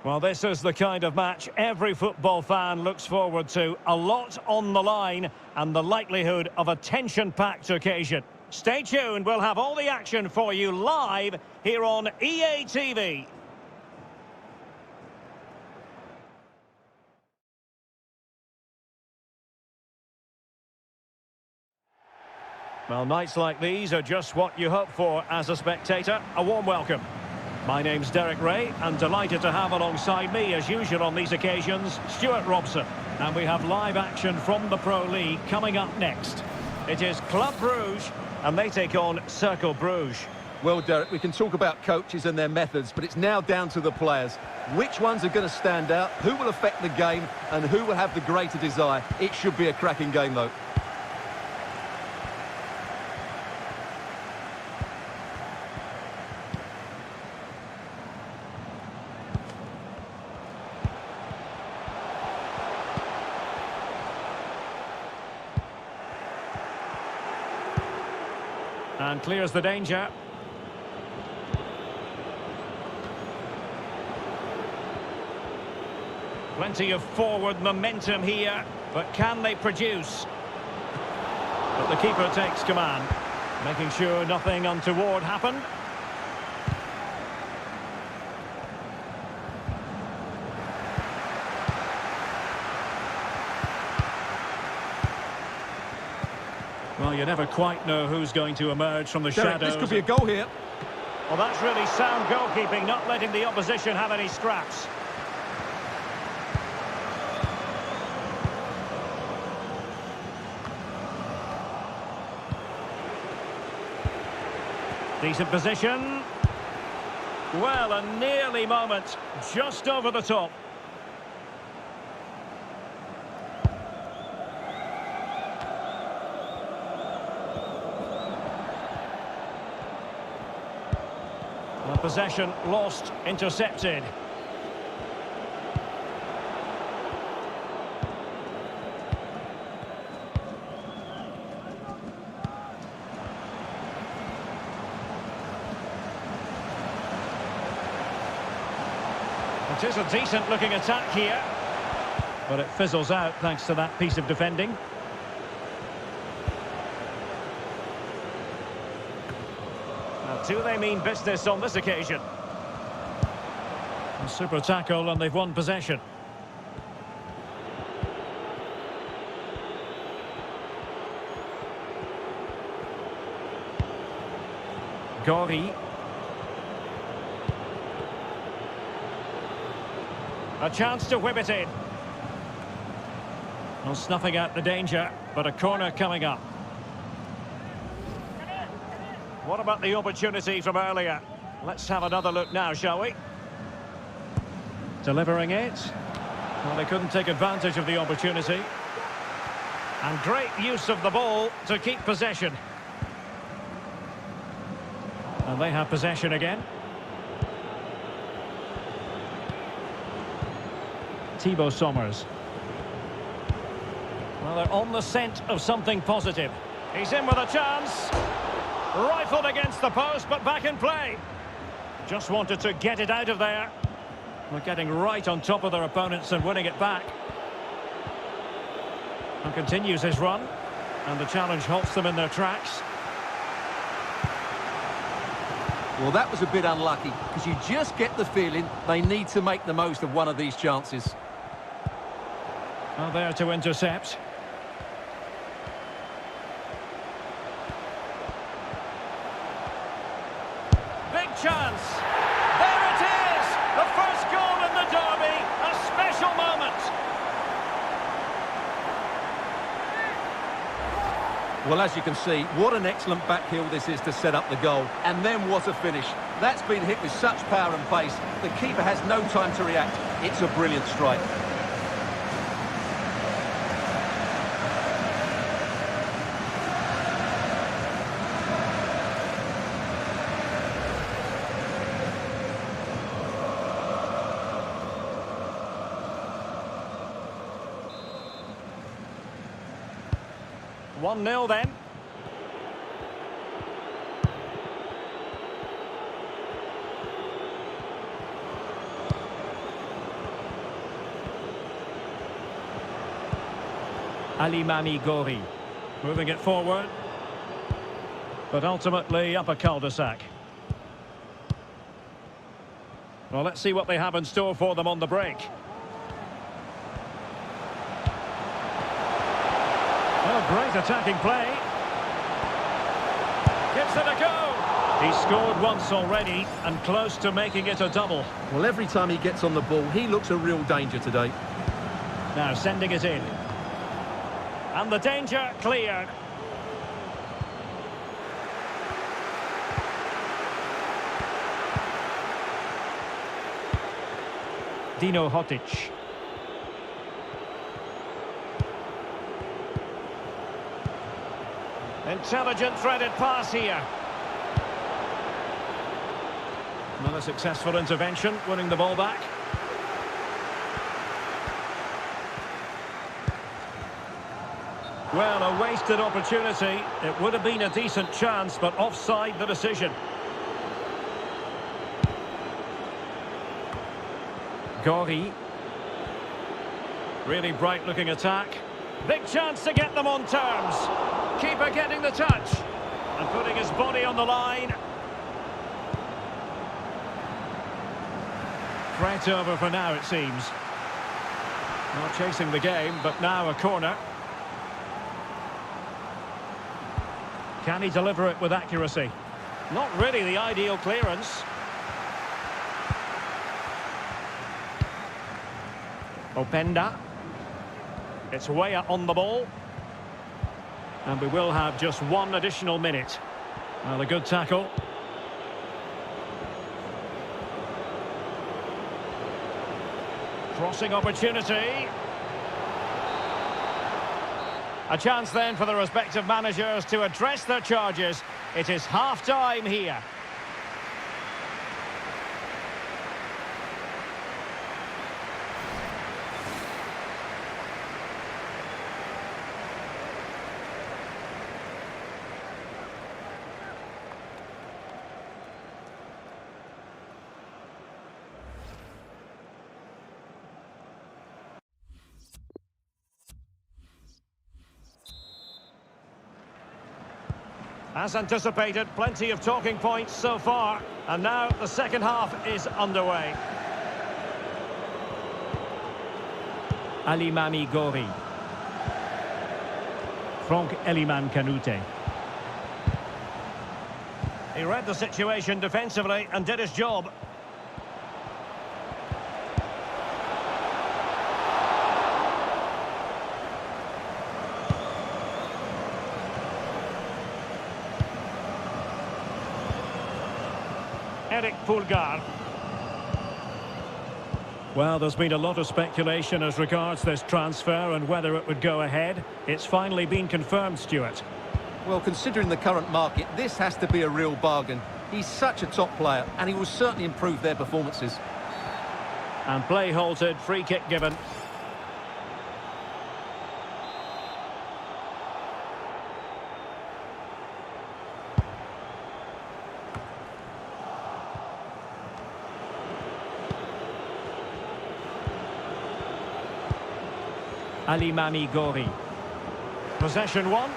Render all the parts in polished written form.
Well, this is the kind of match every football fan looks forward to. A lot on the line and the likelihood of a tension-packed occasion. Stay tuned, we'll have all the action for you live here on EA TV. Well, nights like these are just what you hope for as a spectator. A warm welcome. My name's Derek Ray, and delighted to have alongside me, as usual on these occasions, Stuart Robson. And we have live action from the Pro League coming up next. It is Club Brugge, and they take on Cercle Brugge. Well, Derek, we can talk about coaches and their methods, but it's now down to the players. Which ones are going to stand out, who will affect the game, and who will have the greater desire? It should be a cracking game, though. And clears the danger. Plenty of forward momentum here, but can they produce? But the keeper takes command, making sure nothing untoward happened. Well, you never quite know who's going to emerge from the shadows. This could be a goal here. Well, that's really sound goalkeeping, not letting the opposition have any scraps. Decent position. Well, a nearly moment, just over the top. Possession lost, intercepted. It is a decent looking attack here, but it fizzles out thanks to that piece of defending. Do they mean business on this occasion? A super tackle, and they've won possession. Gori. A chance to whip it in. Well, snuffing out the danger, but a corner coming up. What about the opportunity from earlier? Let's have another look now, shall we? Delivering it. Well, they couldn't take advantage of the opportunity. And great use of the ball to keep possession. And they have possession again. Thibaut Sommers. Well, they're on the scent of something positive. He's in with a chance. Rifled against the post, but back in play. Just wanted to get it out of there. They're getting right on top of their opponents and winning it back. And continues his run. And the challenge halts them in their tracks. Well, that was a bit unlucky, because you just get the feeling they need to make the most of one of these chances. Well, there to intercept. Chance. There it is! The first goal in the derby. A special moment. Well, as you can see, what an excellent backheel this is to set up the goal. And then what a finish. That's been hit with such power and pace. The keeper has no time to react. It's a brilliant strike. One 0 then. Alimami Gori. Moving it forward. But ultimately up a cul-de-sac. Well, let's see what they have in store for them on the break. Oh, great attacking play. Gives it a go. He scored once already and close to making it a double. Well, every time he gets on the ball, he looks a real danger today. Now sending it in. And the danger cleared. Dino Hotic. Intelligent threaded pass here. Another successful intervention, winning the ball back. Well, a wasted opportunity. It would have been a decent chance, but offside the decision. Gori. Really bright-looking attack. Big chance to get them on terms. Keeper getting the touch. And putting his body on the line. Threat over for now, it seems. Not chasing the game, but now a corner. Can he deliver it with accuracy? Not really the ideal clearance. Openda. It's Weah on the ball. And we will have just one additional minute. Well, a good tackle. Crossing opportunity. A chance then for the respective managers to address their charges. It is half-time here. As anticipated, plenty of talking points so far. And now the second half is underway. Alimami Gori. Franck Eliman Kanouté. He read the situation defensively and did his job. Eric Pulgar. Well, there's been a lot of speculation as regards this transfer and whether it would go ahead. It's finally been confirmed, Stuart. Well, considering the current market, this has to be a real bargain. He's such a top player, and he will certainly improve their performances. And play halted, free kick given. Alimami Gori. Possession one.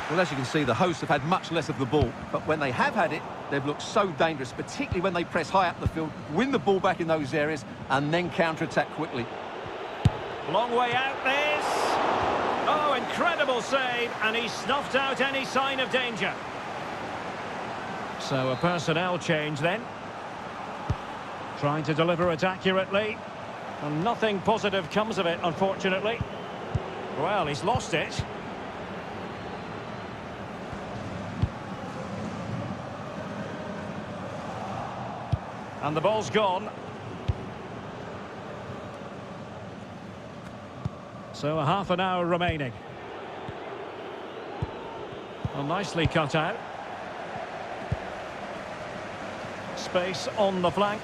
Well, as you can see, the hosts have had much less of the ball, but when they have had it, they've looked so dangerous, particularly when they press high up the field, win the ball back in those areas, and then counter-attack quickly. Long way out this. Oh, incredible save, and he snuffed out any sign of danger. So a personnel change then. Trying to deliver it accurately. And nothing positive comes of it, unfortunately. Well, he's lost it. And the ball's gone. So a half an hour remaining. Well, nicely cut out. Space on the flank.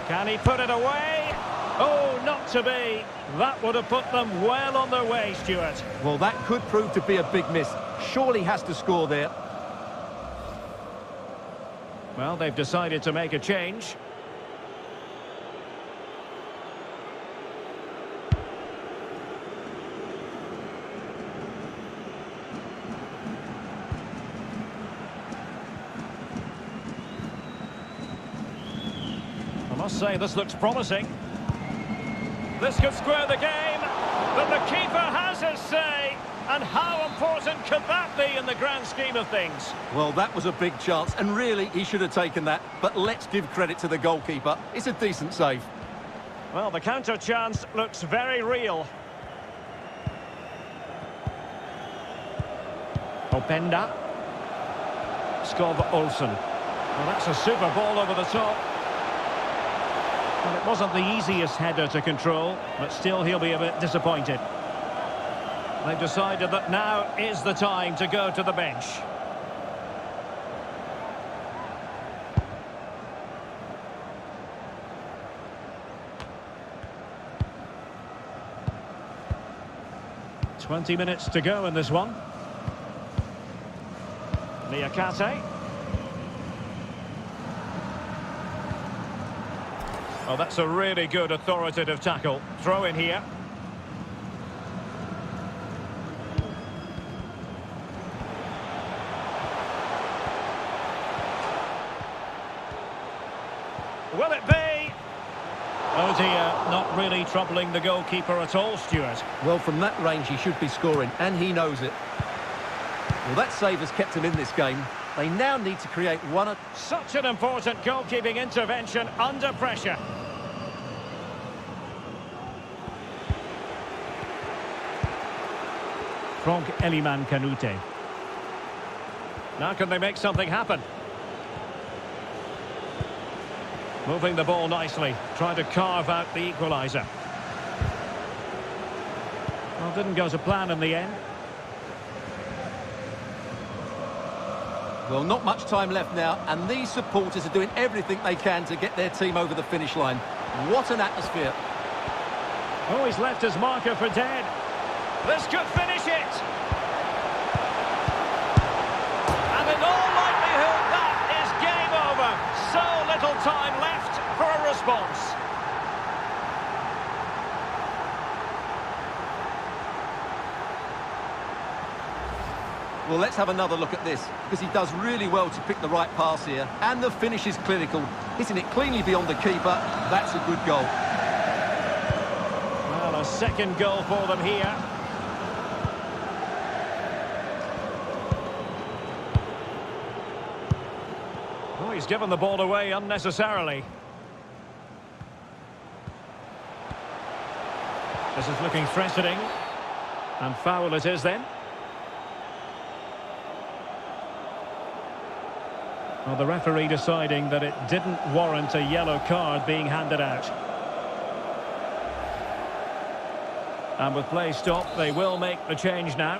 Can he put it away? Oh, not to be. That would have put them well on their way, Stuart. Well, that could prove to be a big miss. Surely has to score there. Well, they've decided to make a change. Must say this looks promising. This could square the game, but the keeper has his say. And how important could that be in the grand scheme of things? Well, that was a big chance, and really, he should have taken that. But let's give credit to the goalkeeper. It's a decent save. Well, the counter chance looks very real. Openda. Skov Olsen. Well, that's a super ball over the top. Well, it wasn't the easiest header to control, but still he'll be a bit disappointed. They've decided that now is the time to go to the bench. "20 minutes to go in this one. Niakate. Oh, that's a really good authoritative tackle. Throw in here. Will it be? Oh dear, not really troubling the goalkeeper at all, Stuart. Well, from that range, he should be scoring, and he knows it. Well, that save has kept him in this game. They now need to create one... Such an important goalkeeping intervention under pressure. Frank Eliman Kanute. Now can they make something happen? Moving the ball nicely, trying to carve out the equaliser. Well, didn't go to plan in the end. Well, not much time left now, and these supporters are doing everything they can to get their team over the finish line. What an atmosphere. Oh, he's left his marker for dead. This could finish it. And in all likelihood, that is game over. So little time left for a response. Well, let's have another look at this, because he does really well to pick the right pass here, and the finish is clinical. Hitting it cleanly beyond the keeper, that's a good goal. Well, a second goal for them here. Oh, he's given the ball away unnecessarily. This is looking threatening. And foul it is then. Well, the referee deciding that it didn't warrant a yellow card being handed out. And with play stopped, they will make the change now.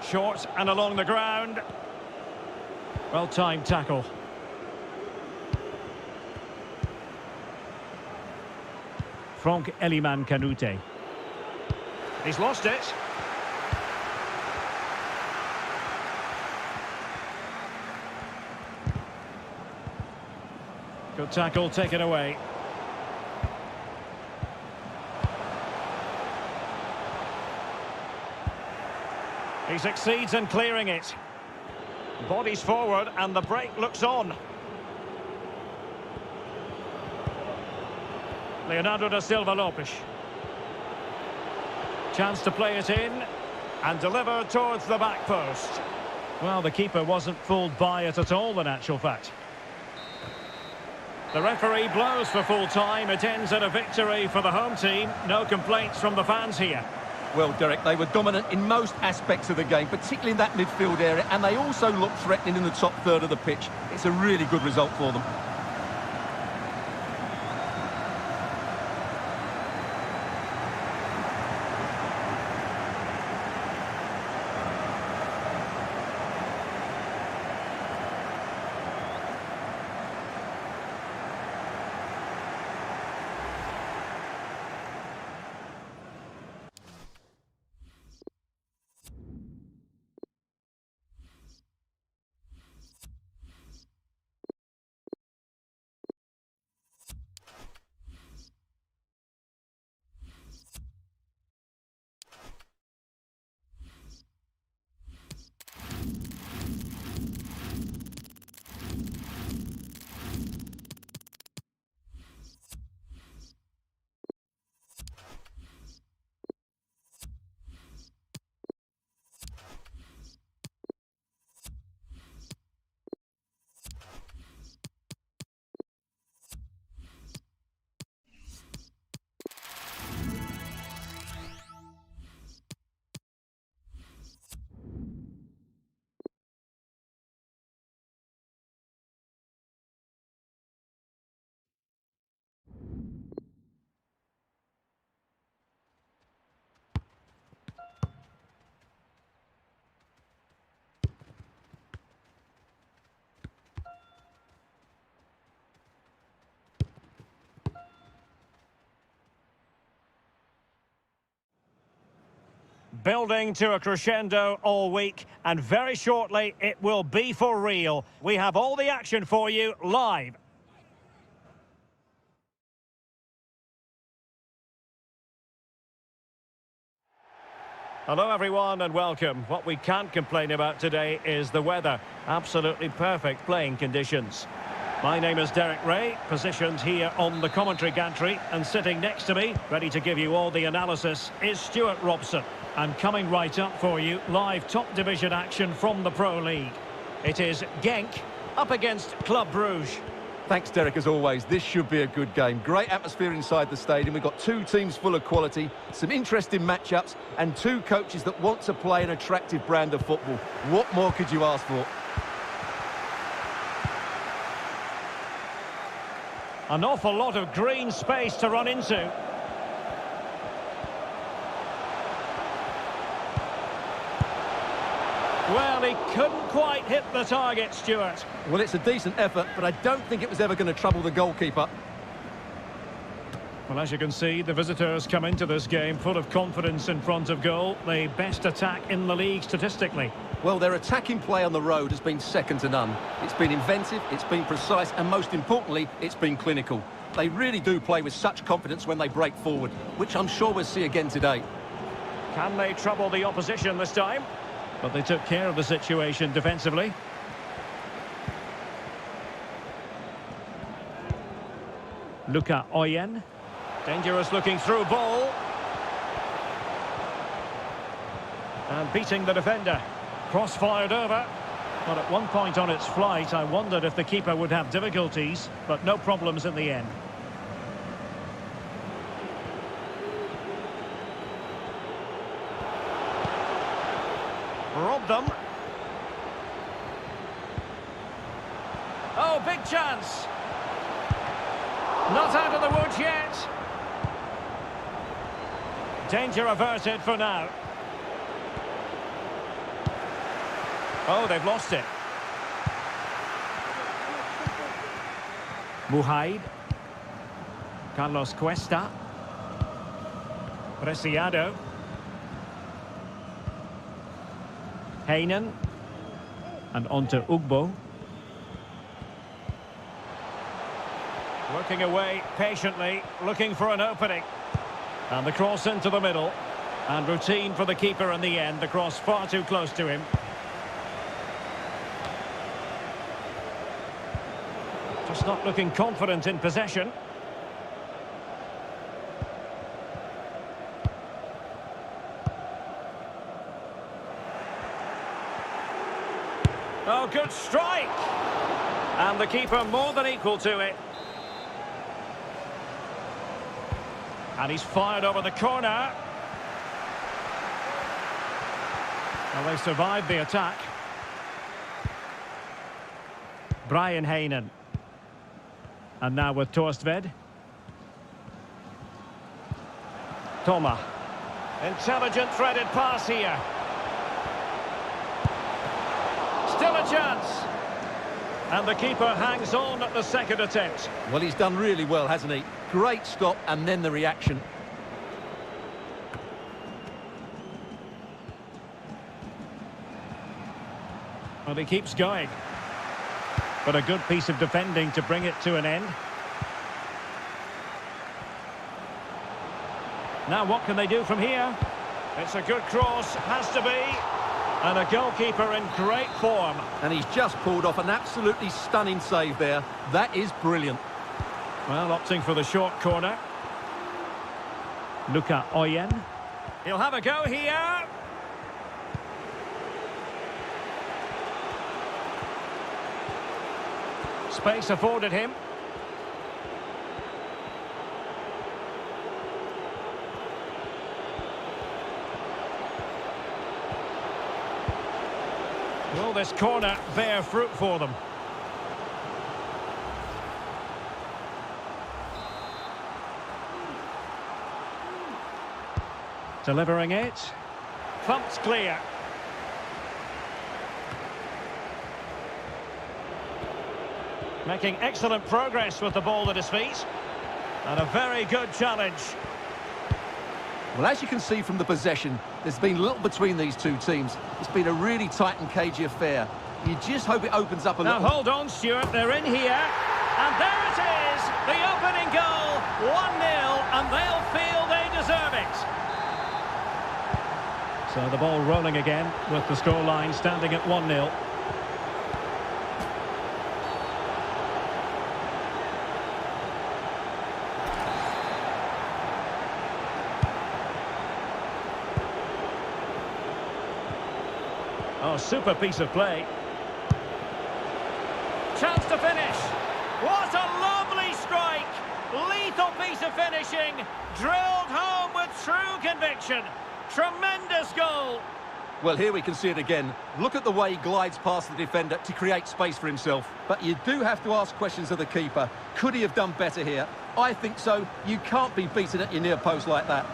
Short and along the ground. Well-timed tackle. Frank Eliman Kanute. He's lost it. Good tackle, taken away. He succeeds in clearing it. Bodies forward and the break looks on. Leonardo da Silva Lopes. Chance to play it in and deliver towards the back post. Well, the keeper wasn't fooled by it at all, in actual fact. The referee blows for full time. It ends at a victory for the home team. No complaints from the fans here. Well, Derek, they were dominant in most aspects of the game, particularly in that midfield area, and they also looked threatening in the top third of the pitch. It's a really good result for them. Building to a crescendo all week, and very shortly it will be for real. We have all the action for you live. Hello everyone and welcome. What we can't complain about today is the weather. Absolutely perfect playing conditions. My name is Derek Ray, positioned here on the commentary gantry, and sitting next to me, ready to give you all the analysis, is Stuart Robson. And coming right up for you, live top division action from the Pro League. It is Genk up against Club Brugge. Thanks, Derek, as always. This should be a good game. Great atmosphere inside the stadium. We've got two teams full of quality, some interesting matchups, and two coaches that want to play an attractive brand of football. What more could you ask for? An awful lot of green space to run into. Well, he couldn't quite hit the target, Stuart. Well, it's a decent effort, but I don't think it was ever going to trouble the goalkeeper. Well, as you can see, the visitors come into this game full of confidence in front of goal. The best attack in the league statistically. Well, their attacking play on the road has been second to none. It's been inventive, it's been precise, and most importantly, it's been clinical. They really do play with such confidence when they break forward, which I'm sure we'll see again today. Can they trouble the opposition this time? But they took care of the situation defensively. Luca Oyen. Dangerous looking through ball. And beating the defender. Cross fired over. But at one point on its flight, I wondered if the keeper would have difficulties, but no problems in the end. Robbed them. Oh, big chance. Not out of the woods yet. Danger averted for now. Oh, they've lost it. Muhaid. Carlos Cuesta. Preciado. Heinen. And on to Ugbo. Working away patiently, looking for an opening. And the cross into the middle. And routine for the keeper in the end. The cross far too close to him. Just not looking confident in possession. Oh, good strike! And the keeper more than equal to it. And he's fired over the corner. Well, they survived the attack. Brian Heinen. And now with Torstved. Toma. Intelligent threaded pass here. Still a chance. And the keeper hangs on at the second attempt. Well, he's done really well, hasn't he? Great stop and then the reaction. Well, he keeps going. But a good piece of defending to bring it to an end. Now what can they do from here? It's a good cross, has to be. And a goalkeeper in great form. And he's just pulled off an absolutely stunning save there. That is brilliant. Well, opting for the short corner. Luca Oyen. He'll have a go here. Space afforded him. Will this corner bear fruit for them? Delivering it. Thumped clear. Making excellent progress with the ball at his feet. And a very good challenge. Well, as you can see from the possession, there's been little between these two teams. It's been a really tight and cagey affair. You just hope it opens up a little. Now hold on, Stuart, they're in here. And there it is, the opening goal, 1-0, and they'll feel they deserve it. So the ball rolling again with the scoreline standing at 1-0. Oh, super piece of play. Chance to finish. What a lovely strike. Lethal piece of finishing. Drilled home with true conviction. Tremendous goal. Well, here we can see it again. Look at the way he glides past the defender to create space for himself. But you do have to ask questions of the keeper. Could he have done better here? I think so. You can't be beaten at your near post like that.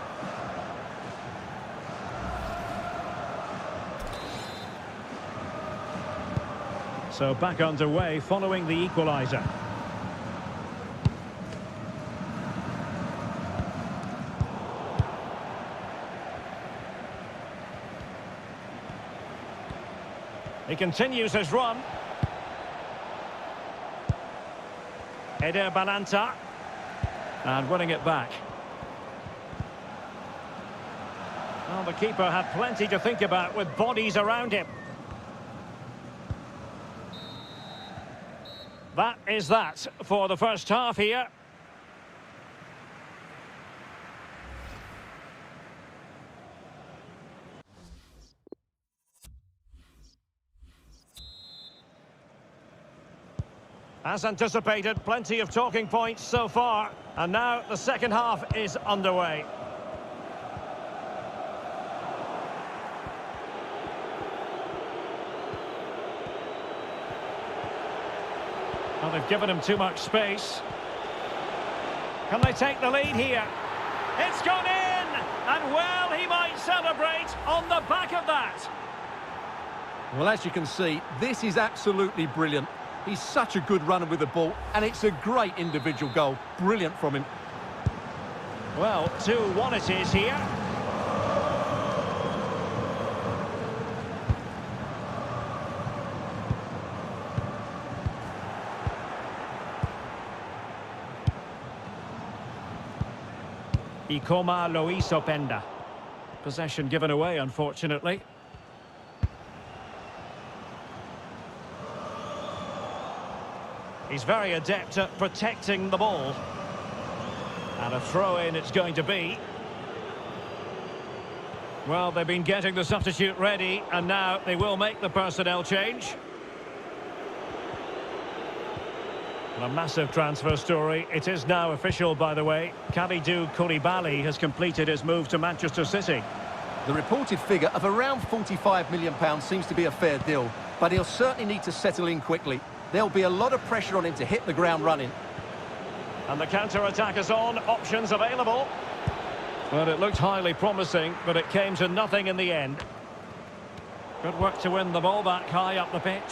So back underway following the equaliser. He continues his run. Eder Balanta. And winning it back. Well, the keeper had plenty to think about with bodies around him. That is that for the first half here. As anticipated, plenty of talking points so far. And now the second half is underway. Well, they've given him too much space. Can they take the lead here? It's gone in! And well, he might celebrate on the back of that. Well, as you can see, this is absolutely brilliant. He's such a good runner with the ball, and it's a great individual goal. Brilliant from him. Well, 2-1 it is here. Ikoma Loiso Penda. Possession given away, unfortunately. He's very adept at protecting the ball. And a throw-in it's going to be. Well, they've been getting the substitute ready, and now they will make the personnel change. A massive transfer story. It is now official, by the way. Kalidou Koulibaly has completed his move to Manchester City. The reported figure of around £45 million seems to be a fair deal, but he'll certainly need to settle in quickly. There'll be a lot of pressure on him to hit the ground running. And the counter-attack is on. Options available. Well, it looked highly promising, but it came to nothing in the end. Good work to win the ball back high up the pitch.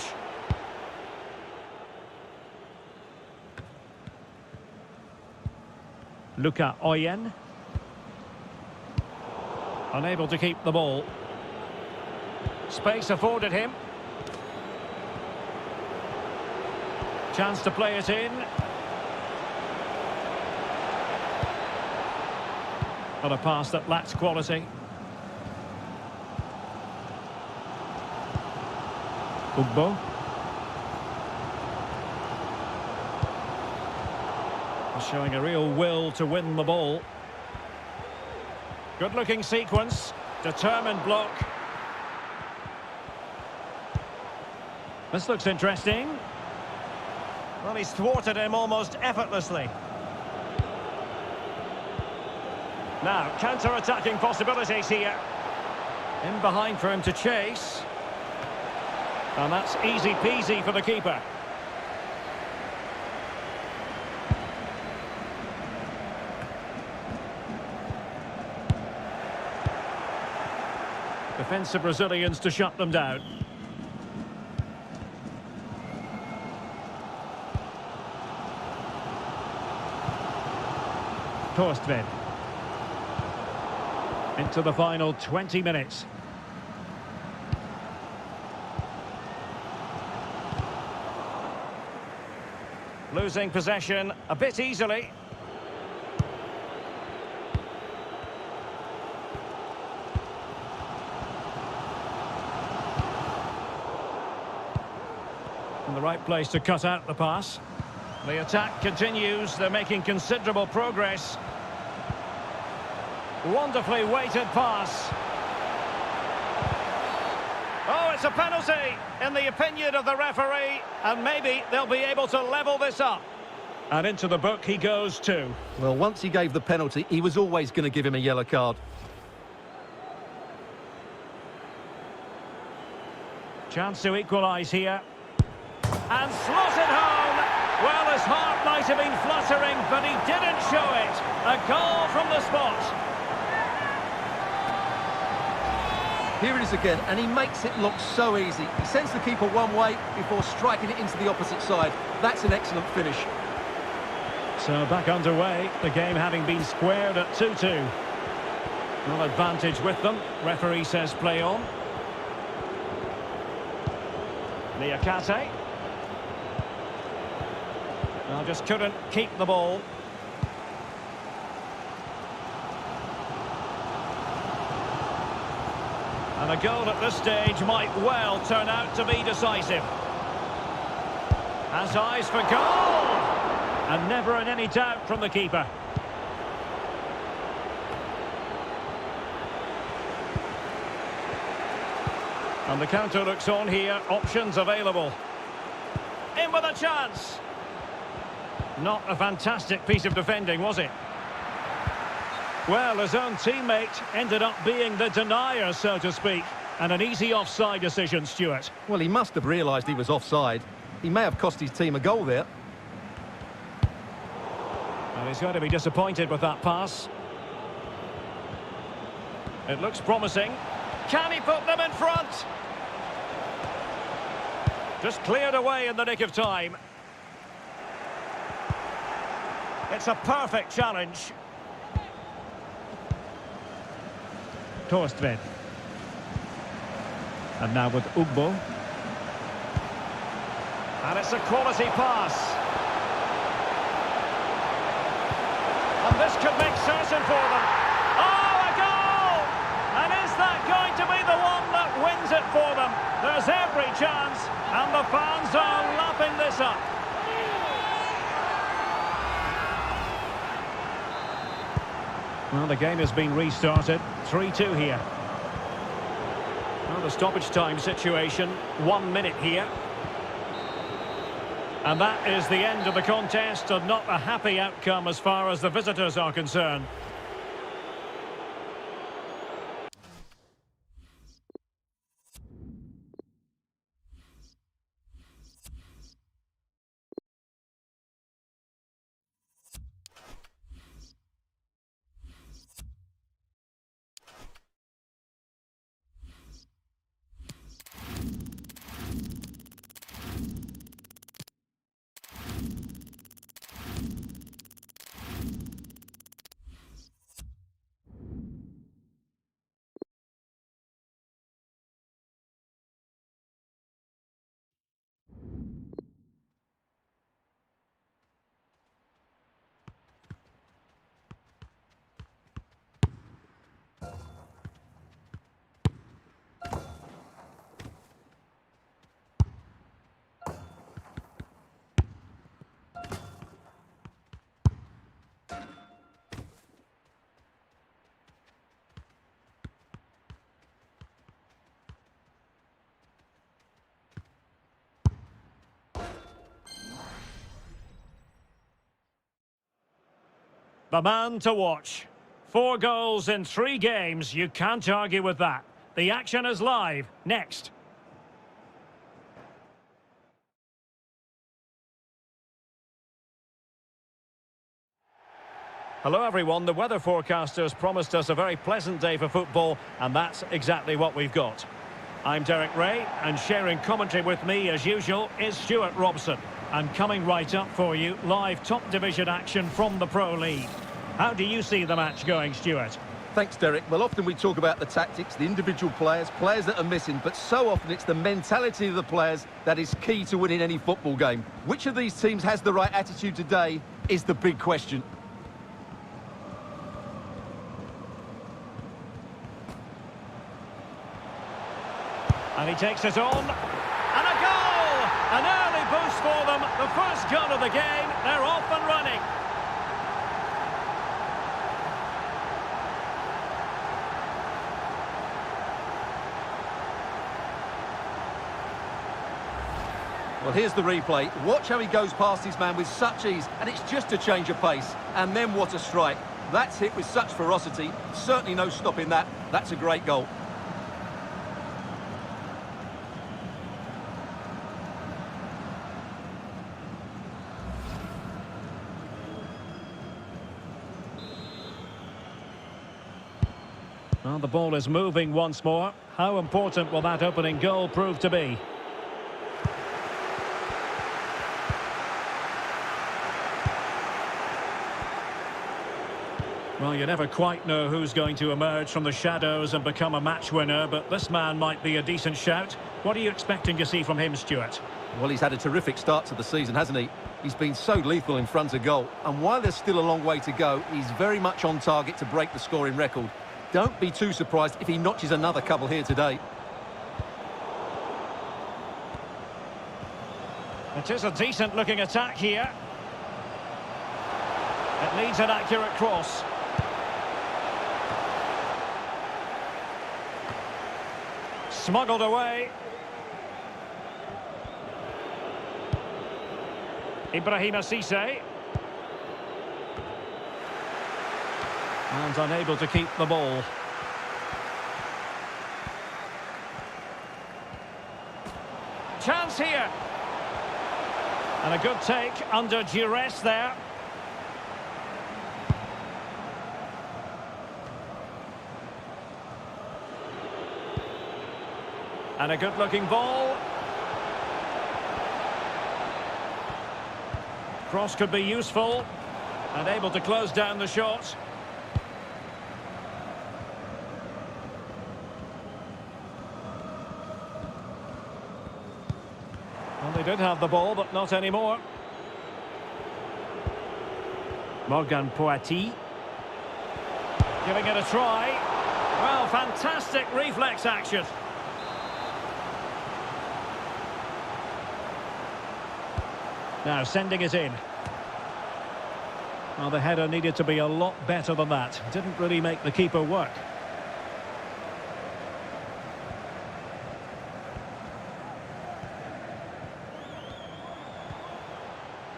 Luka Oyen. Unable to keep the ball. Space afforded him. Chance to play it in. On a pass that lacks quality. Ugbo. Showing a real will to win the ball. Good-looking sequence. Determined block. This looks interesting. Well, he's thwarted him almost effortlessly. Now, counter-attacking possibilities here. In behind for him to chase. And that's easy-peasy for the keeper. Defensive Brazilians to shut them down. Torstvedt. Into the final 20 minutes. Losing possession a bit easily. In the right place to cut out the pass. The attack continues. They're making considerable progress. Wonderfully weighted pass. Oh, it's a penalty in the opinion of the referee, and maybe they'll be able to level this up. And into the book he goes too. Well, once he gave the penalty, he was always going to give him a yellow card. Chance to equalise here. And slotted home. Well, his heart might have been fluttering, but he didn't show it. A goal from the spot. Here it is again, and he makes it look so easy. He sends the keeper one way before striking it into the opposite side. That's an excellent finish. So back underway, the game having been squared at 2-2. No advantage with them. Referee says play on. SEAGATE. Well, just couldn't keep the ball. And a goal at this stage might well turn out to be decisive. Has eyes for goal! And never in any doubt from the keeper. And the counter looks on here, options available. In with a chance! Not a fantastic piece of defending, was it? Well, his own teammate ended up being the denier, so to speak. And an easy offside decision, Stuart. Well, he must have realised he was offside. He may have cost his team a goal there. Well, he's going to be disappointed with that pass. It looks promising. Can he put them in front? Just cleared away in the nick of time. It's a perfect challenge. Torstvedt. And now with Ugbo. And it's a quality pass. And this could make certain for them. Oh, a goal! And is that going to be the one that wins it for them? There's every chance, and the fans are lapping this up. Well, the game has been restarted. 3-2 here. Well, the stoppage time situation. 1 minute here. And that is the end of the contest, and not a happy outcome as far as the visitors are concerned. The man to watch. 4 goals in 3 games. You can't argue with that. The action is live. Next. Hello everyone. The weather forecasters promised us a very pleasant day for football, and that's exactly what we've got. I'm Derek Ray, and sharing commentary with me as usual is Stuart Robson. And coming right up for you, live top division action from the Pro League. How do you see the match going, Stuart? Thanks, Derek. Well, often we talk about the tactics, the individual players, players that are missing, but so often it's the mentality of the players that is key to winning any football game. Which of these teams has the right attitude today is the big question. And he takes it on. And a goal! An early boost for them. The first goal of the game. They're off and running. Well, here's the replay. Watch how he goes past his man with such ease, and it's just a change of pace. And then what a strike. That's hit with such ferocity. Certainly no stopping that. That's a great goal. Well, the ball is moving once more. How important will that opening goal prove to be? Well, you never quite know who's going to emerge from the shadows and become a match winner, but this man might be a decent shout. What are you expecting to see from him, Stuart? Well, he's had a terrific start to the season, hasn't he? He's been so lethal in front of goal, and while there's still a long way to go, he's very much on target to break the scoring record. Don't be too surprised if he notches another couple here today. It is a decent-looking attack here. It needs an accurate cross. Smuggled away. Ibrahima Cissé. And unable to keep the ball. Chance here. And a good take under duress there. And a good-looking ball. Cross could be useful. And able to close down the shot. Well, they did have the ball, but not anymore. Morgan Poati. Giving it a try. Well, fantastic reflex action. Now sending it in. Well, the header needed to be a lot better than that. Didn't really make the keeper work.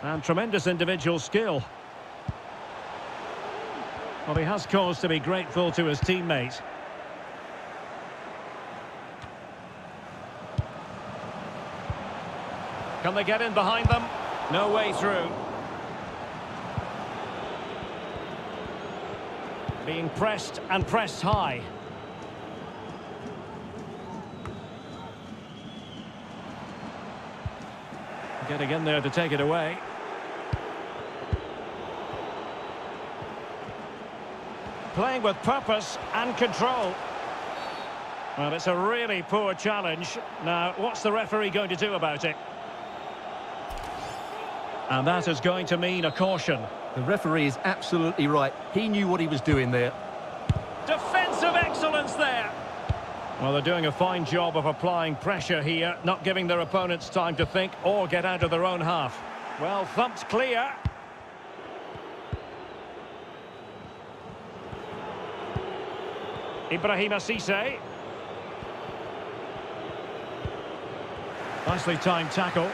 And tremendous individual skill. Well, he has cause to be grateful to his teammates. Can they get in behind them? No way through. Being pressed and pressed high. Getting in there to take it away. Playing with purpose and control. Well, it's a really poor challenge. Now, what's the referee going to do about it? And that is going to mean a caution. The referee is absolutely right. He knew what he was doing there. Defensive excellence there. Well, they're doing a fine job of applying pressure here, not giving their opponents time to think or get out of their own half. Well, thumped clear. Ibrahima Cissé. Nicely timed tackle.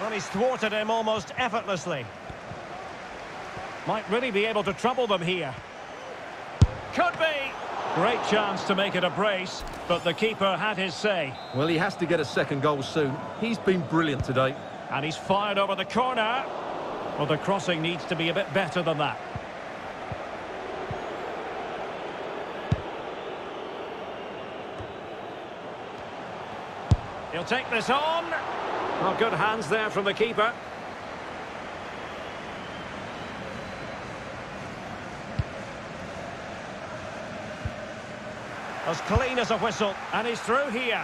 Well, he's thwarted him almost effortlessly. Might really be able to trouble them here. Could be. Great chance to make it a brace, but the keeper had his say. Well, he has to get a second goal soon. He's been brilliant today. And he's fired over the corner. Well, the crossing needs to be a bit better than that. He'll take this on. Well, good hands there from the keeper. As clean as a whistle, and he's through here.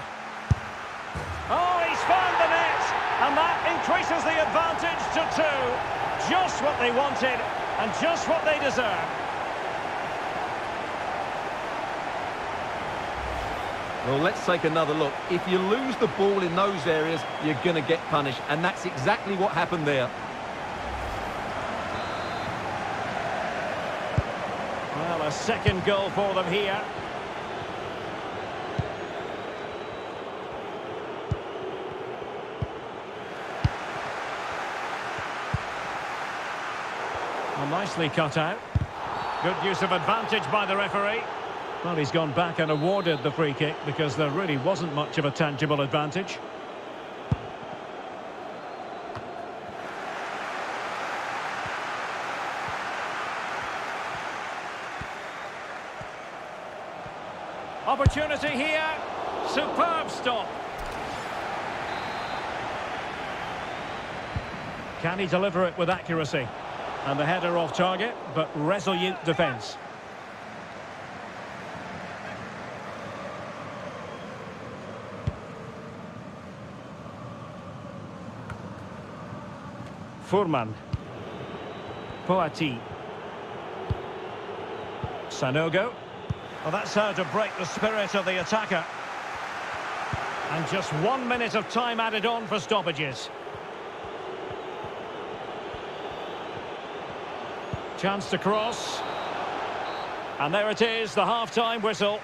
Oh, he's found the net, and that increases the advantage to 2. Just what they wanted, and just what they deserve. Well, let's take another look. If you lose the ball in those areas, you're going to get punished, and that's exactly what happened there. Well, a second goal for them here. Well, nicely cut out. Good use of advantage by the referee. Well, he's gone back and awarded the free kick because there really wasn't much of a tangible advantage. Opportunity here. Superb stop. Can he deliver it with accuracy? And the header off target, but resolute defence. Furman. Poati. Sanogo. Well, that's how to break the spirit of the attacker. And just 1 minute of time added on for stoppages. Chance to cross. And there it is, the half-time whistle.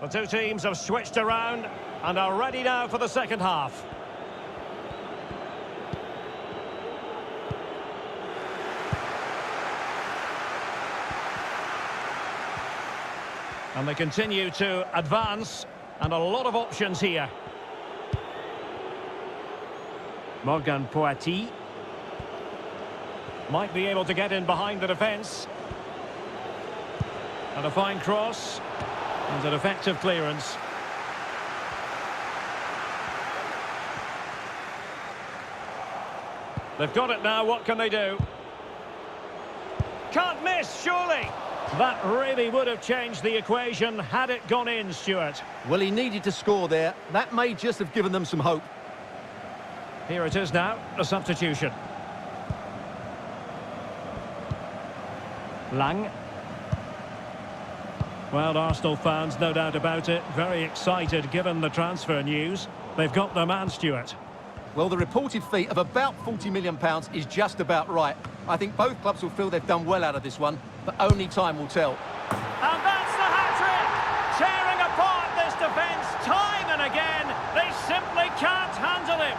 The two teams have switched around and are ready now for the second half. And they continue to advance, and a lot of options here. Morgan Poati might be able to get in behind the defence. And a fine cross. And an effective clearance. They've got it now, what can they do? Can't miss, surely! That really would have changed the equation had it gone in, Stuart. Well, he needed to score there. That may just have given them some hope. Here it is now, a substitution. Lang. Well, Arsenal fans, no doubt about it, very excited given the transfer news. They've got their man, Stuart. Well, the reported fee of about £40 million is just about right. I think both clubs will feel they've done well out of this one, but only time will tell. And that's the hat-trick! Tearing apart this defence time and again. They simply can't handle him.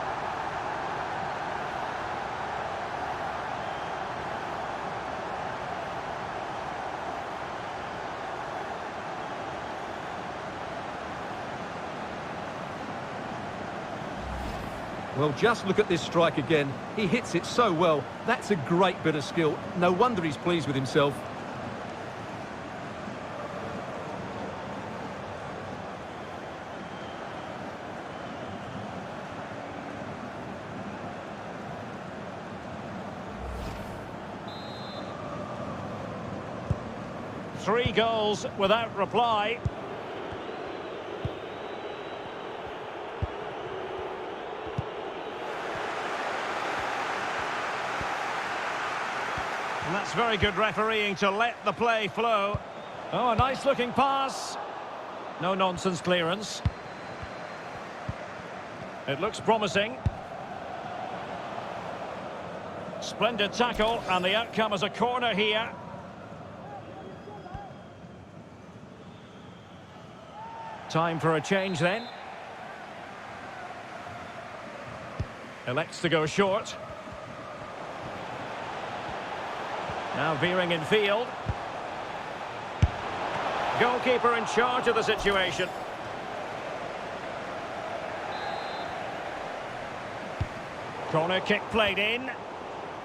Well, just look at this strike again. He hits it so well. That's a great bit of skill. No wonder he's pleased with himself. Three goals without reply. And that's very good refereeing to let the play flow. Oh, a nice-looking pass. No nonsense clearance. It looks promising. Splendid tackle, and the outcome is a corner here. Time for a change then. Elects to go short. Now veering in field. Goalkeeper in charge of the situation. Corner kick played in.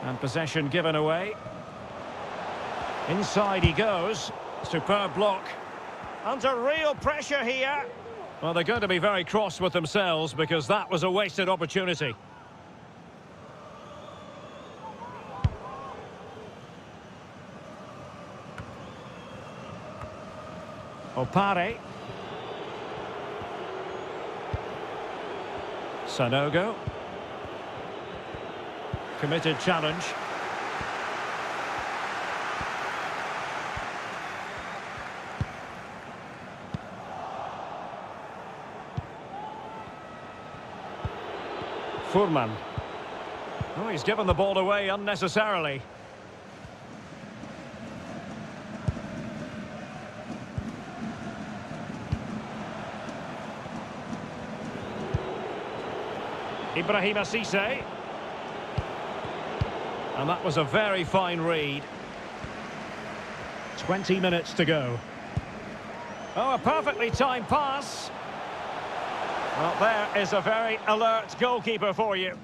And possession given away. Inside he goes. Superb block. Under real pressure here. Well, they're going to be very cross with themselves because that was a wasted opportunity. Opare. Sanogo. Committed challenge. Furman. Oh, he's given the ball away unnecessarily. Ibrahima Cisse. And that was a very fine read. 20 minutes to go. Oh, a perfectly timed pass. Well, there is a very alert goalkeeper for you.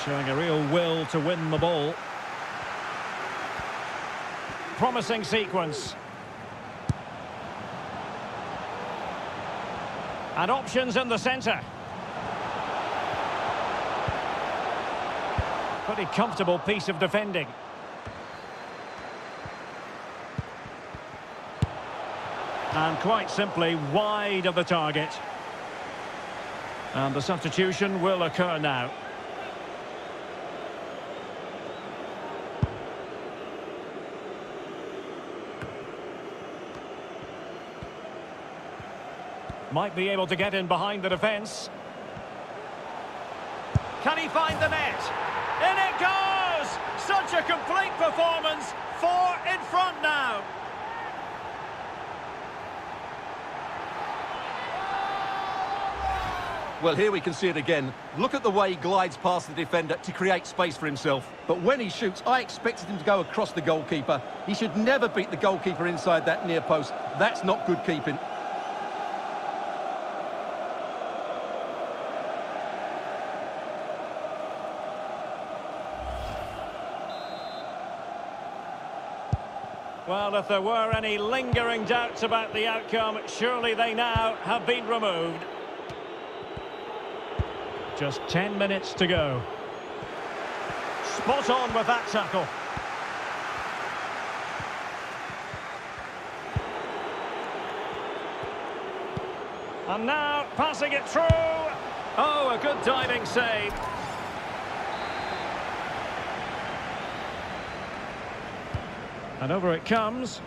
Showing a real will to win the ball. Promising sequence. And options in the centre. Pretty comfortable piece of defending. And quite simply wide of the target. And the substitution will occur now. Might be able to get in behind the defence. Can he find the net? In it goes! Such a complete performance. 4 in front now. Well, here we can see it again. Look at the way he glides past the defender to create space for himself. But when he shoots, I expected him to go across the goalkeeper. He should never beat the goalkeeper inside that near post. That's not good keeping. Well, if there were any lingering doubts about the outcome, surely they now have been removed. Just 10 minutes to go. Spot on with that tackle. And now passing it through. Oh, a good diving save. And over it comes.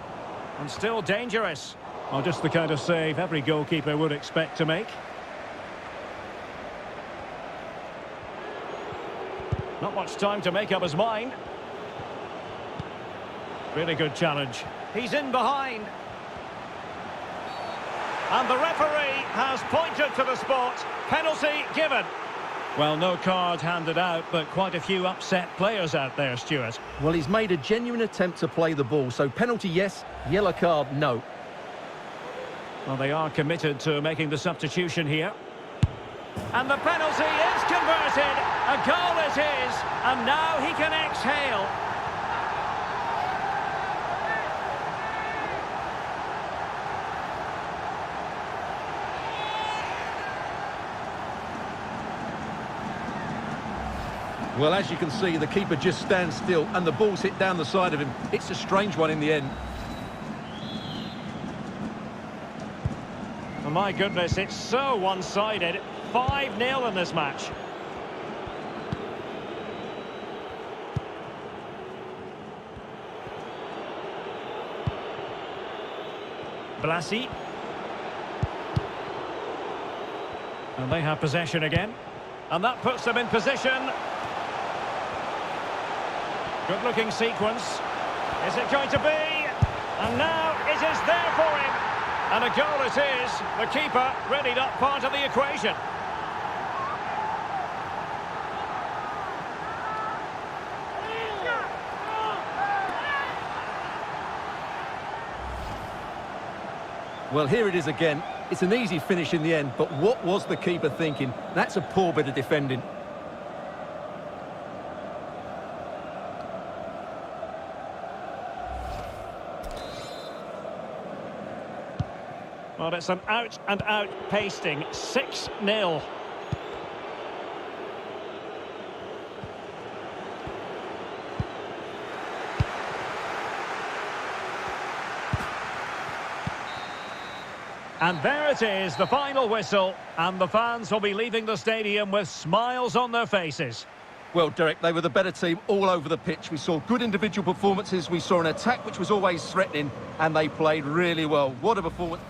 And still dangerous. Well, just the kind of save every goalkeeper would expect to make. Not much time to make up his mind. Really good challenge. He's in behind. And the referee has pointed to the spot. Penalty given. Well, no card handed out, but quite a few upset players out there, Stuart. Well, he's made a genuine attempt to play the ball, so penalty yes, yellow card no. Well, they are committed to making the substitution here. And the penalty is converted. A goal is his, and now he can exhale. Well, as you can see, the keeper just stands still and the ball's hit down the side of him. It's a strange one in the end. Oh, my goodness, it's so one-sided. 5-0 in this match. Blasi. And they have possession again. And that puts them in position. Good-looking sequence. Is it going to be? And now it is there for him. And a goal it is. The keeper really not part of the equation. Well, here it is again. It's an easy finish in the end, but what was the keeper thinking? That's a poor bit of defending. Well, it's an out-and-out pasting, 6-0. And there it is, the final whistle, and the fans will be leaving the stadium with smiles on their faces. Well, Derek, they were the better team all over the pitch. We saw good individual performances, we saw an attack which was always threatening, and they played really well. What a performance.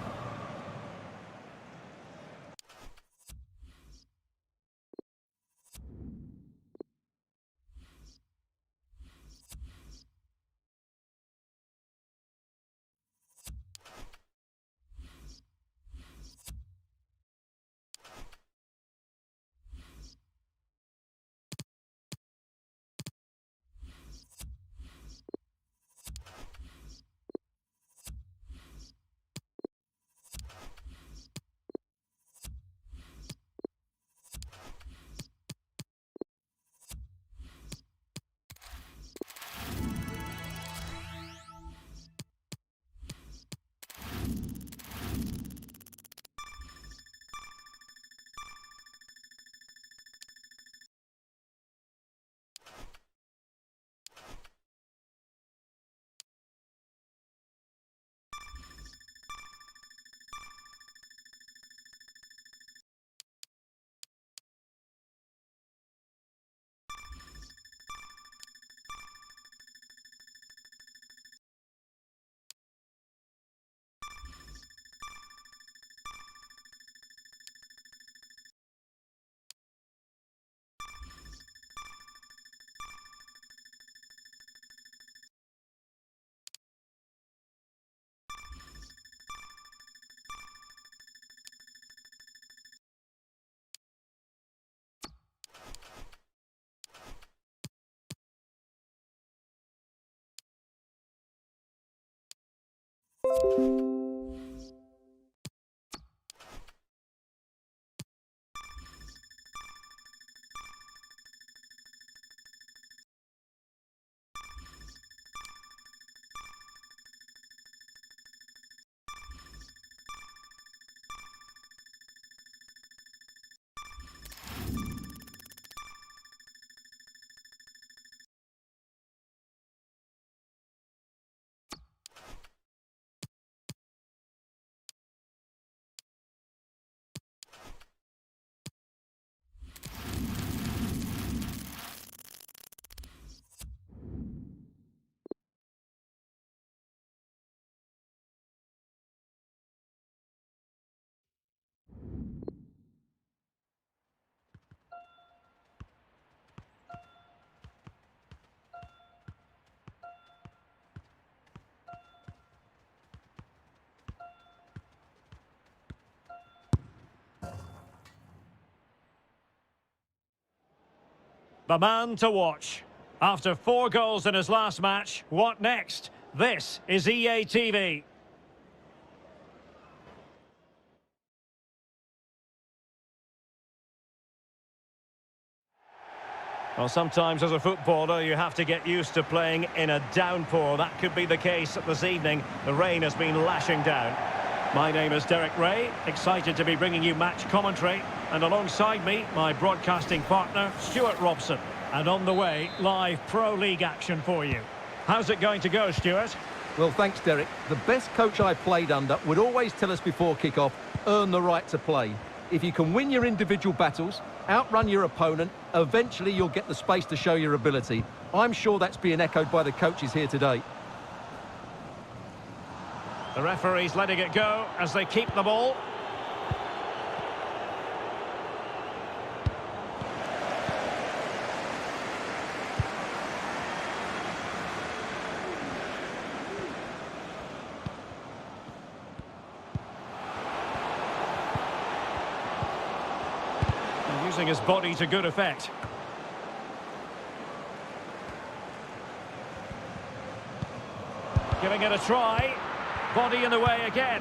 The man to watch. After 4 goals in his last match, what next? This is EA TV. Well, sometimes as a footballer, you have to get used to playing in a downpour. That could be the case this evening. The rain has been lashing down. My name is Derek Ray, excited to be bringing you match commentary. And alongside me, my broadcasting partner, Stuart Robson. And on the way, live Pro League action for you. How's it going to go, Stuart? Well, thanks, Derek. The best coach I played under would always tell us before kick-off, earn the right to play. If you can win your individual battles, outrun your opponent, eventually you'll get the space to show your ability. I'm sure that's being echoed by the coaches here today. The referee's letting it go as they keep the ball. And using his body to good effect. Giving it a try. Body in the way again.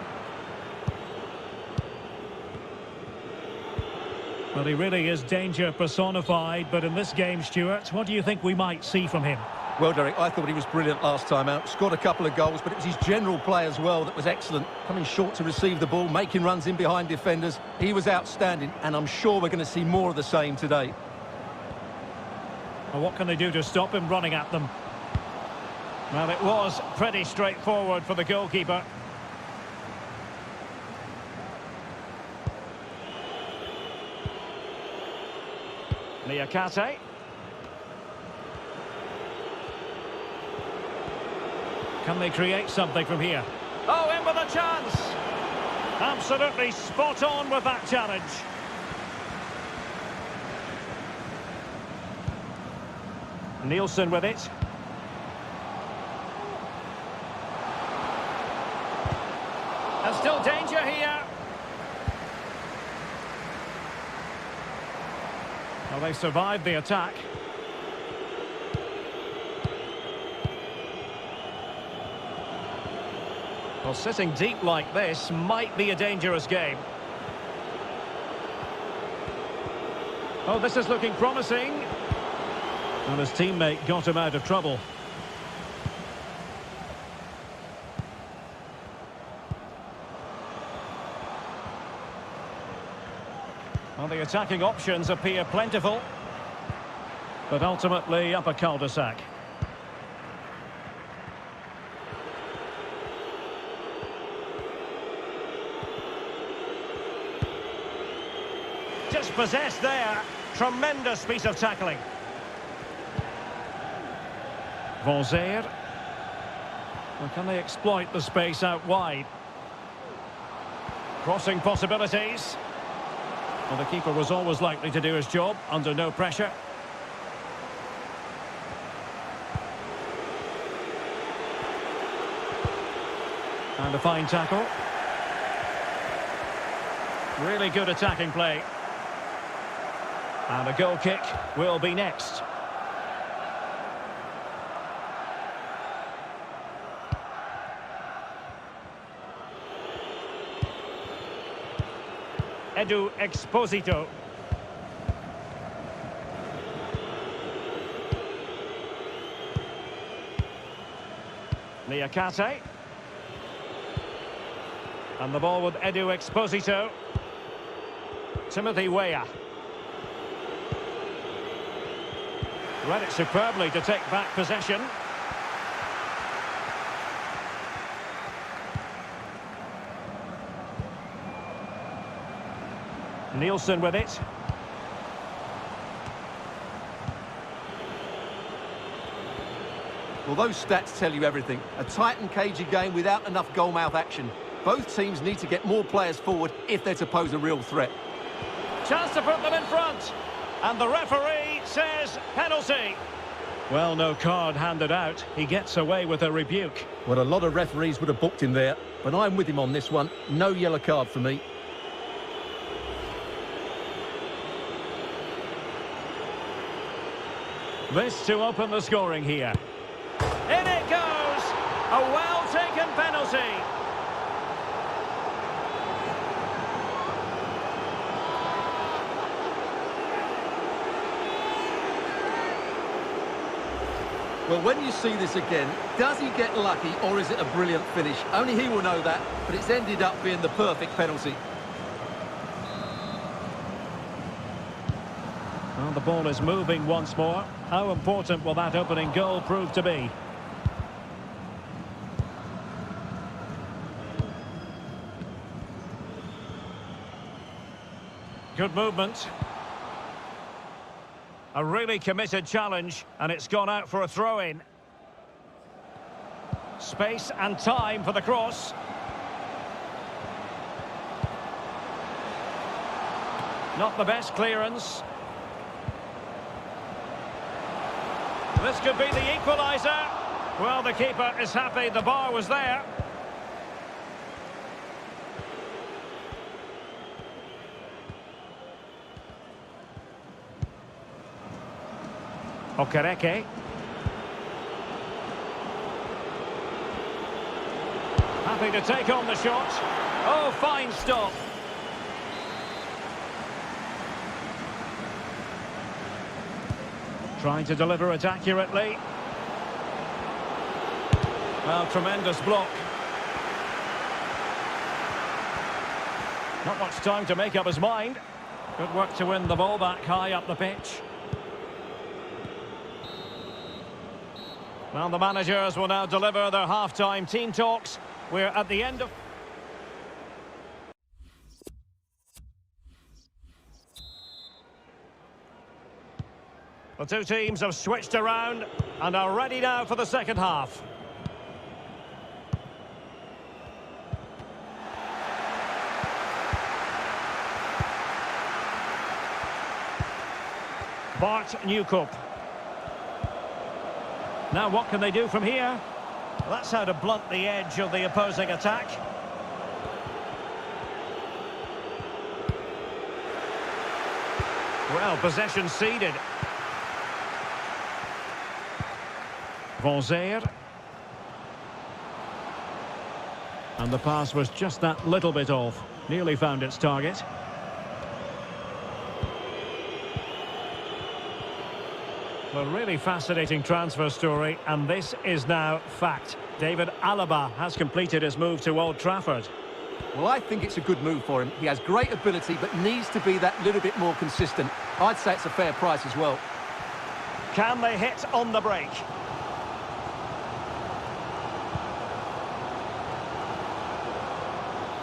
Well, he really is danger personified, but in this game, Stuart, what do you think we might see from him? Well, Derek, I thought he was brilliant last time out. Scored a couple of goals, but it was his general play as well that was excellent. Coming short to receive the ball, making runs in behind defenders. He was outstanding, and I'm sure we're going to see more of the same today. Well, what can they do to stop him running at them? Well, it was pretty straightforward for the goalkeeper. SEAGATE. Can they create something from here? Oh, in with a chance! Absolutely spot on with that challenge. Nielsen with it. And still danger here. Well, they survived the attack. Well, sitting deep like this might be a dangerous game. Oh, this is looking promising. And his teammate got him out of trouble. Well, the attacking options appear plentiful, but ultimately up a cul-de-sac. Dispossessed there. Tremendous piece of tackling. Valzer. Well, can they exploit the space out wide? Crossing possibilities. Well, the keeper was always likely to do his job under no pressure. And a fine tackle. Really good attacking play. And a goal kick will be next. Edu Exposito. SEAGATE. And the ball with Edu Exposito. Timothy Weah. Read it superbly to take back possession. Nielsen with it. Well, those stats tell you everything. A tight and cagey game without enough goal-mouth action. Both teams need to get more players forward if they're to pose a real threat. Chance to put them in front. And the referee says penalty. Well, no card handed out. He gets away with a rebuke. Well, a lot of referees would have booked him there, but I'm with him on this one. No yellow card for me. This to open the scoring here. In it goes! A well-taken penalty. Well, when you see this again, does he get lucky or is it a brilliant finish? Only he will know that, but it's ended up being the perfect penalty. Well, the ball is moving once more. How important will that opening goal prove to be? Good movement. A really committed challenge, and it's gone out for a throw-in. Space and time for the cross. Not the best clearance. This could be the equaliser. Well, the keeper is happy the bar was there. Okereke. Happy to take on the shot. Oh, fine stop. Trying to deliver it accurately. Well, tremendous block. Not much time to make up his mind. Good work to win the ball back high up the pitch. Well, the managers will now deliver their half-time team talks. We're at the end of... The two teams have switched around and are ready now for the second half. Bart Newcup. Now what can they do from here? Well, that's how to blunt the edge of the opposing attack. Well, possession ceded. Van Zeer. And the pass was just that little bit off. Nearly found its target. A really fascinating transfer story, and this is now fact. David Alaba has completed his move to Old Trafford. Well, I think it's a good move for him. He has great ability, but needs to be that little bit more consistent. I'd say it's a fair price as well. Can they hit on the break?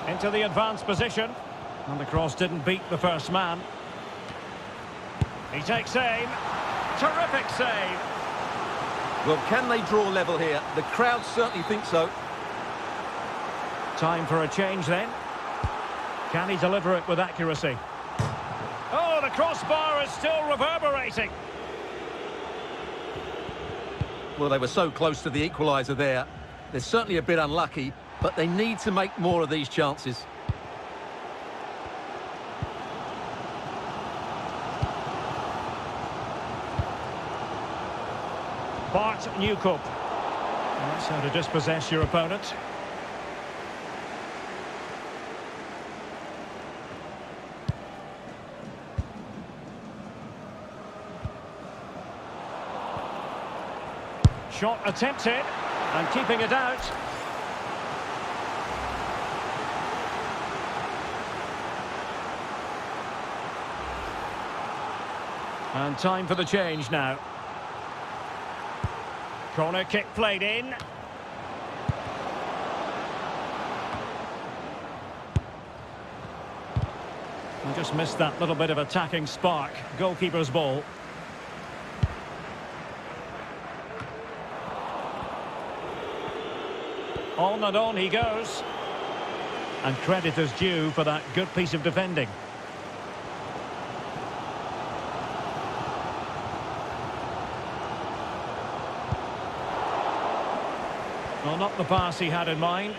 Into the advanced position. And the cross didn't beat the first man. He takes aim. Terrific save. Well, can they draw level here? The crowd certainly think so. Time for a change then. Can he deliver it with accuracy? Oh, the crossbar is still reverberating. Well, they were so close to the equaliser there. They're certainly a bit unlucky, but they need to make more of these chances. Bart Newcup. That's how to dispossess your opponent. Shot attempted and keeping it out. And time for the change now. Corner kick played in. I just missed that little bit of attacking spark. Goalkeeper's ball. On and on he goes. And credit is due for that good piece of defending. Well, not the pass he had in mind.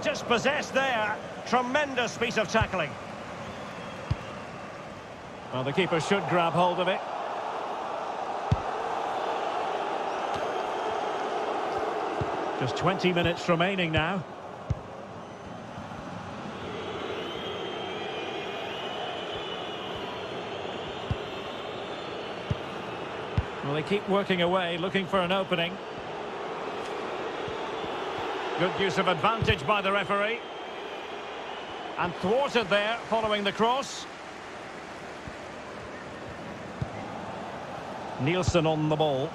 Just possessed there. Tremendous piece of tackling. Well, the keeper should grab hold of it. Just 20 minutes remaining now. Well, they keep working away, looking for an opening. Good use of advantage by the referee. And thwarted there, following the cross. Nielsen on the ball.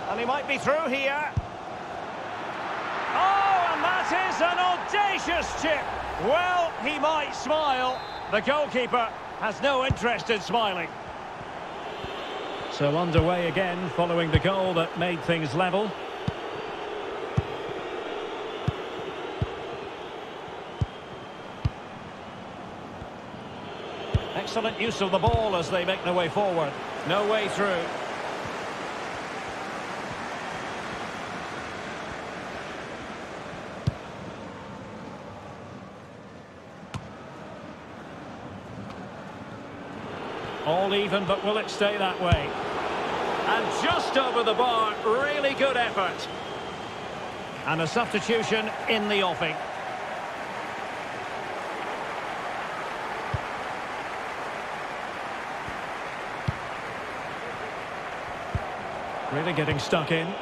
And he might be through here. Oh, and that is an audacious chip. Well, he might smile. The goalkeeper has no interest in smiling. So underway again, following the goal that made things level. Excellent use of the ball as they make their way forward. No way through. All even, but will it stay that way? And just over the bar, really good effort. And a substitution in the offing. Really getting stuck in.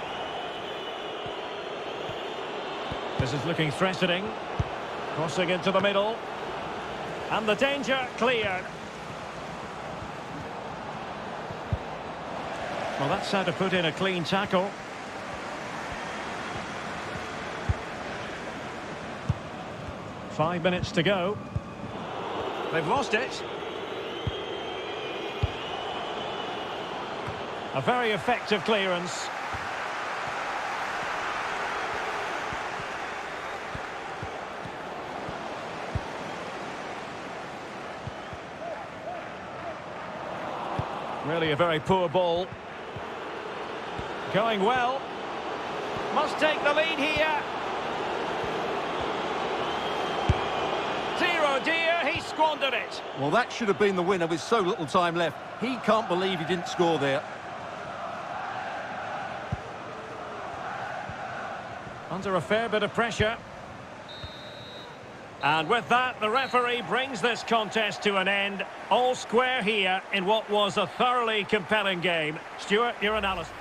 This is looking threatening. Crossing into the middle. And the danger cleared. Well, that's how to put in a clean tackle. Five minutes to go. They've lost it. A very effective clearance. Really a very poor ball. Going well. Must take the lead here. Dear oh dear, he squandered it. Well, that should have been the winner with so little time left. He can't believe he didn't score there. Under a fair bit of pressure. And with that, the referee brings this contest to an end. All square here in what was a thoroughly compelling game. Stuart, your analysis.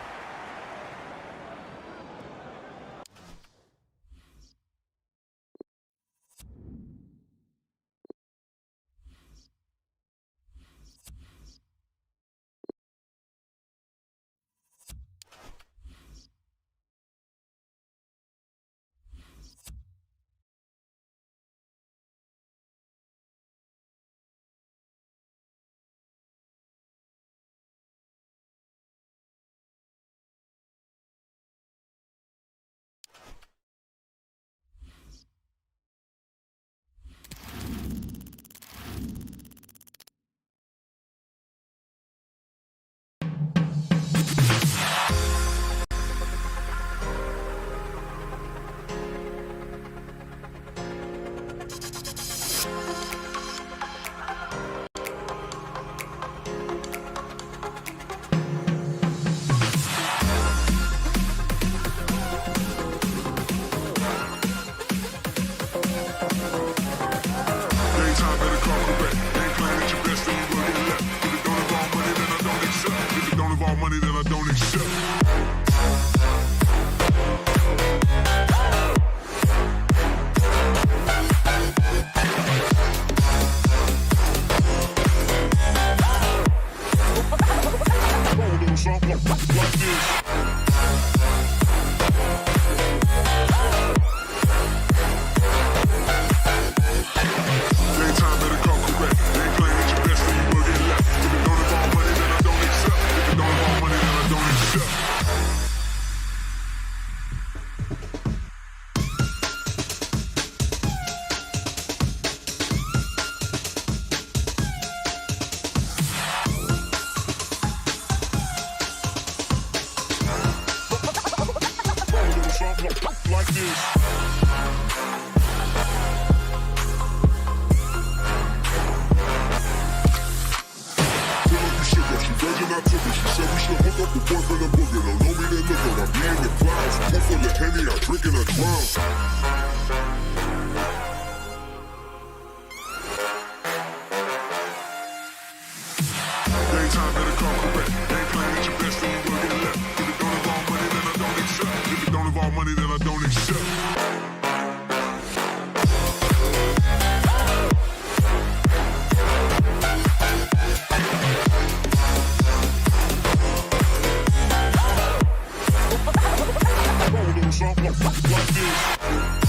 Money that I don't accept. Like this. I took it. She said we should hook up with boyfriend and booger. Don't know me, they look at I be in the clouds. One full of Henny, I drink in a clown. Daytime better come correct. Ain't playing at your best, then you will get left. If it don't involve money, then I don't accept. If it don't involve money, then I don't accept. Like this.